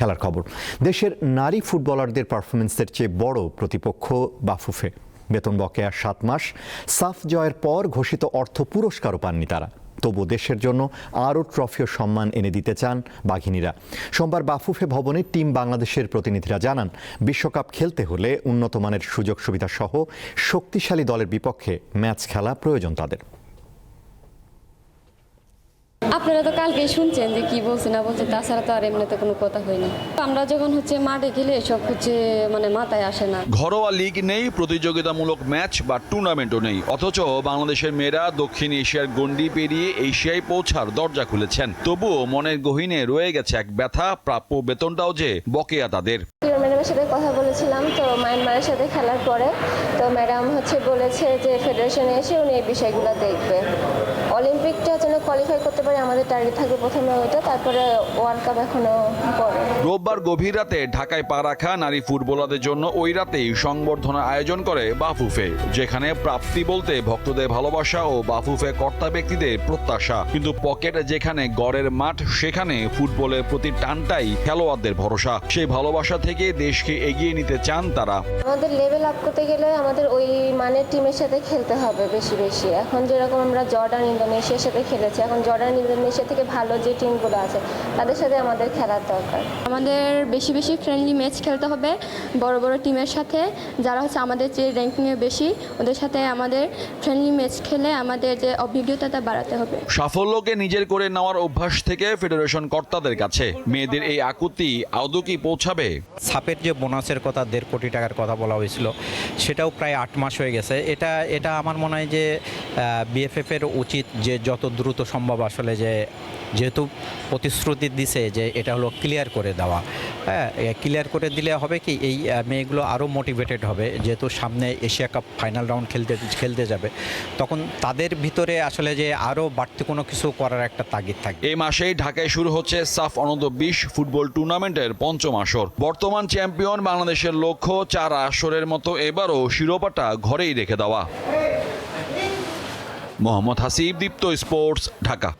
খেলার খবর। দেশের নারী ফুটবলারদের পারফরমেন্সের চেয়ে বড় প্রতিপক্ষ বাফুফে। বেতন বকেয়া 7 মাস, সাফ জয়ের পর ঘোষিত অর্থ পুরস্কারও পাননি তারা। তবু দেশের জন্য আরও ট্রফি ও সম্মান এনে দিতে চান বাঘিনীরা। সোমবার বাফুফে ভবনে টিম বাংলাদেশের প্রতিনিধিরা জানান, বিশ্বকাপ খেলতে হলে উন্নত মানের সুযোগ সুবিধা সহ শক্তিশালী দলের বিপক্ষে ম্যাচ খেলা প্রয়োজন তাদের। আপনারা তো কালকেই শুনছেন যে কি বলছে না বলছে, তাছাড়া তো আর এমনিতে কোনো কথা হয়নি। আমরা যখন মাঠে খেলে এসব মাথায় আসে না। ঘরোয়া লিগ নেই, প্রতিযোগিতামূলক ম্যাচ বা টুর্নামেন্টও নেই, অথচ বাংলাদেশের মেয়েরা দক্ষিণ এশিয়ার গণ্ডি পেরিয়ে এশিয়ায় পৌঁছার দরজা খুলেছেন। তবুও মনের গহীনে রয়ে গেছে এক ব্যথা, প্রাপ্য বেতনটাও যে বকেয়া তাদের। ম্যাডামের সাথে কথা বলেছিলাম তো মায়ানমারের সাথে খেলার পরে, তো ম্যাডাম বলেছে যে ফেডারেশনে এসে উনি এই বিষয়গুলো দেখবে। অলিম্পিকটা যেন কোয়ালিফাই করতে পারে আমাদের টার্গেট থাকবে প্রথমে ওইটা, তারপরে ওয়ার্ল্ড কাপ এখনো পরে। রোববার গভীর রাতে ঢাকায় পা রাখা নারী ফুটবলারদের জন্য ওই রাতেই সংবর্ধনার আয়োজন করে বাফুফে, যেখানে প্রাপ্তি বলতে ভক্তদের ভালোবাসা ও বাফুফে কর্তা ব্যক্তিদের প্রত্যাশা। কিন্তু পকেট যেখানে গড়ের মাঠ, সেখানে ফুটবলের প্রতি টানটাই খেলোয়াড়দের ভরসা। সেই ভালোবাসা থেকে দেশকে এগিয়ে নিতে চান তারা। আমাদের লেভেল আপ করতে গেলে আমাদের ওই মানের টিমের সাথে খেলতে হবে বেশি বেশি। এখন যেরকম আমরা জর্ডান ইন্দোনেশিয়ার সাথে খেলেছি, এখন জর্ডান ইন্দোনেশিয়া থেকে ভালো যে টিমগুলো আছে তাদের সাথে আমাদের খেলার দরকার। আমাদের বেশি বেশি ফ্রেন্ডলি ম্যাচ খেলতে হবে বড় বড় টিমের সাথে, যারা আমাদের যে র্যাঙ্কিংয়ে বেশি, ওদের সাথে আমাদের ফ্রেন্ডলি ম্যাচ খেলে আমাদের যে অভিজ্ঞতাটা বাড়াতে হবে। সাফল্যকে নিজের করে নেওয়ার অভ্যাস থেকে ফেডারেশন কর্তাদের কাছে মেয়েদের এই আকুতি আদৌ কি পৌঁছাবে? সাপের যে বোনাসের কথা 1.5 কোটি টাকার কথা বলা হয়েছিল, সেটাও প্রায় 8 মাস হয়ে গেছে। এটা আমার মনে হয় যে বিএফএফের উচিত যে যত দ্রুত সম্ভব আসলে যেহেতু প্রতিশ্রুতি দিছে যে এটা হলো ক্লিয়ার করে দেওয়া। হ্যাঁ, ক্লিয়ার করে দিলে হবে কি, এই মেয়েগুলো আরও মোটিভেটেড হবে, যেহেতু সামনে এশিয়া কাপ ফাইনাল রাউন্ড খেলতে যাবে, তখন তাদের ভিতরে আসলে যে আরও বাড়তি কোনো কিছু করার একটা তাগিদ থাকবে। এই মাসেই ঢাকায় শুরু হচ্ছে সাফ অনূর্ধ্ব 20 ফুটবল টুর্নামেন্টের 5ম আসর। বর্তমান চ্যাম্পিয়ন বাংলাদেশের লক্ষ্য 4 আসরের মতো এবারও শিরোপাটা ঘরেই রেখে দেওয়া। মোহাম্মদ হাসিব, দীপ্ত স্পোর্টস, ঢাকা।